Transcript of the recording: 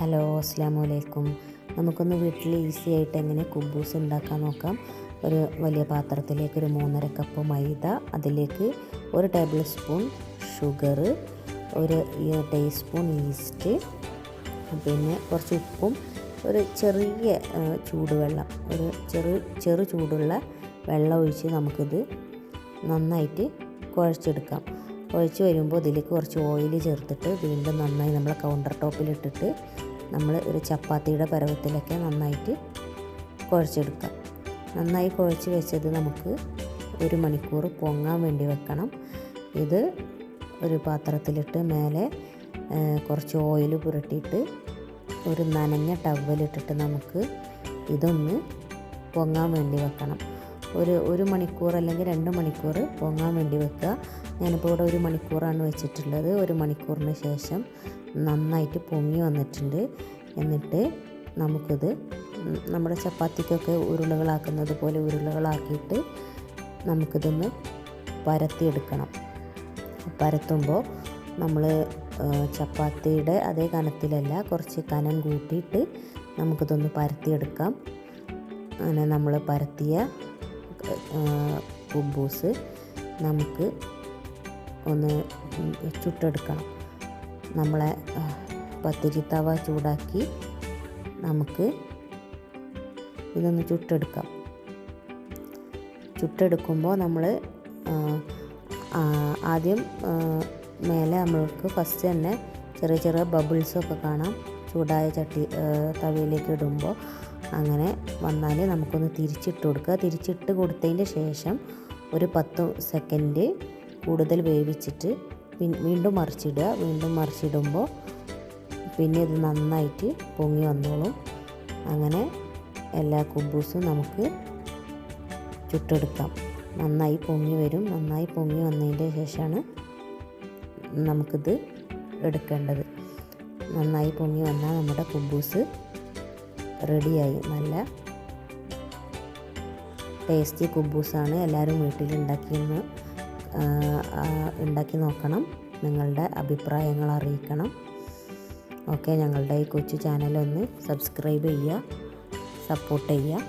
Hello, അസ്സലാമു അലൈക്കും. നമുക്കൊന്ന് വീട്ടിൽ ഈസി ആയിട്ട് എങ്ങനെ കുബൂസ് ഉണ്ടാക്കാൻ നോക്കാം. ഒരു വലിയ പാത്രത്തിലേക്ക് ഒരു 3.5 കപ്പ് മൈദ, അതിലേക്ക് 1 table spoon sugar, 1 teaspoon yeast, പിന്നെ കുറച്ച് ഉപ്പും ഒരു ചെറിയ ചൂടുവെള്ളം, ഒരു ചെറു ചൂടുള്ള വെള്ളം ഒഴിച്ച് നമുക്കിത് നന്നായിട്ട് കുഴച്ചെടുക്കാം. കുഴച്ച് വരുമ്പോൾ ഇതിലേക്ക് കുറച്ച് ഓയിൽ ചേർത്തിട്ട് വീണ്ടും നന്നായി നമ്മൾ കൗണ്ടർ ടോപ്പിലിട്ടിട്ട് നമ്മൾ ഒരു ചപ്പാത്തിയുടെ പരുവത്തിലൊക്കെ നന്നായിട്ട് കുഴച്ചെടുക്കാം. നന്നായി കുഴച്ച് വെച്ചത് നമുക്ക് 1 മണിക്കൂർ പൊങ്ങാൻ വേണ്ടി വെക്കണം. ഇത് ഒരു പാത്രത്തിലിട്ട് മേലെ കുറച്ച് ഓയിൽ പുരട്ടിയിട്ട് ഒരു നനഞ്ഞ ടവലിട്ടിട്ട് നമുക്ക് ഇതൊന്ന് പൊങ്ങാൻ വേണ്ടി വെക്കണം. ഒരു മണിക്കൂർ അല്ലെങ്കിൽ 2 മണിക്കൂർ പൊങ്ങാൻ വേണ്ടി വെക്കുക. ഞാനിപ്പോൾ ഇവിടെ 1 മണിക്കൂറാണ് വെച്ചിട്ടുള്ളത്. 1 മണിക്കൂറിന് ശേഷം നന്നായിട്ട് പൊങ്ങി വന്നിട്ടുണ്ട്. എന്നിട്ട് നമുക്കിത് നമ്മുടെ ചപ്പാത്തിക്കൊക്കെ ഉരുളകളാക്കുന്നത് പോലെ ഉരുളകളാക്കിയിട്ട് നമുക്കിതൊന്ന് പരത്തിയെടുക്കണം. പരത്തുമ്പോൾ നമ്മൾ ചപ്പാത്തിയുടെ അതേ കനത്തിലല്ല, കുറച്ച് കനം കൂട്ടിയിട്ട് നമുക്കിതൊന്ന് പരത്തിയെടുക്കാം. അങ്ങനെ നമ്മൾ പരത്തിയ കുബൂസ് നമുക്ക് ഒന്ന് ചുട്ടെടുക്കണം. നമ്മളെ പത്തിരി തവ ചൂടാക്കി നമുക്ക് ഇതൊന്ന് ചുട്ടെടുക്കാം. ചുട്ടെടുക്കുമ്പോൾ നമ്മൾ ആദ്യം മേലെ നമ്മൾക്ക് ഫസ്റ്റ് തന്നെ ചെറിയ ബബിൾസൊക്കെ കാണാം ചൂടായ തവയിലേക്ക് ഇടുമ്പോൾ. അങ്ങനെ വന്നാൽ നമുക്കൊന്ന് തിരിച്ചിട്ട് കൊടുക്കുക. തിരിച്ചിട്ട് കൊടുത്തതിൻ്റെ ശേഷം ഒരു 10 സെക്കൻഡ് കൂടുതൽ വേവിച്ചിട്ട് വീണ്ടും മറിച്ചിടുക. വീണ്ടും മറിച്ചിടുമ്പോൾ പിന്നെ ഇത് നന്നായിട്ട് പൊങ്ങി വന്നോളും. അങ്ങനെ എല്ലാ കുബൂസും നമുക്ക് ചുട്ടെടുക്കാം. നന്നായി പൊങ്ങി വരും. നന്നായി പൊങ്ങി വന്നതിൻ്റെ ശേഷമാണ് നമുക്കിത് എടുക്കേണ്ടത്. നന്നായി പൊങ്ങി വന്നാൽ നമ്മുടെ കുബൂസ് റെഡിയായി. നല്ല ടേസ്റ്റി കുബൂസാണ്. എല്ലാവരും വീട്ടിൽ ഉണ്ടാക്കി നോക്കണം. നിങ്ങളുടെ അഭിപ്രായങ്ങൾ അറിയിക്കണം. ഓക്കെ, ഞങ്ങളുടെ ഈ കൊച്ചു ചാനലൊന്ന് സബ്സ്ക്രൈബ് ചെയ്യുക, സപ്പോർട്ട് ചെയ്യുക.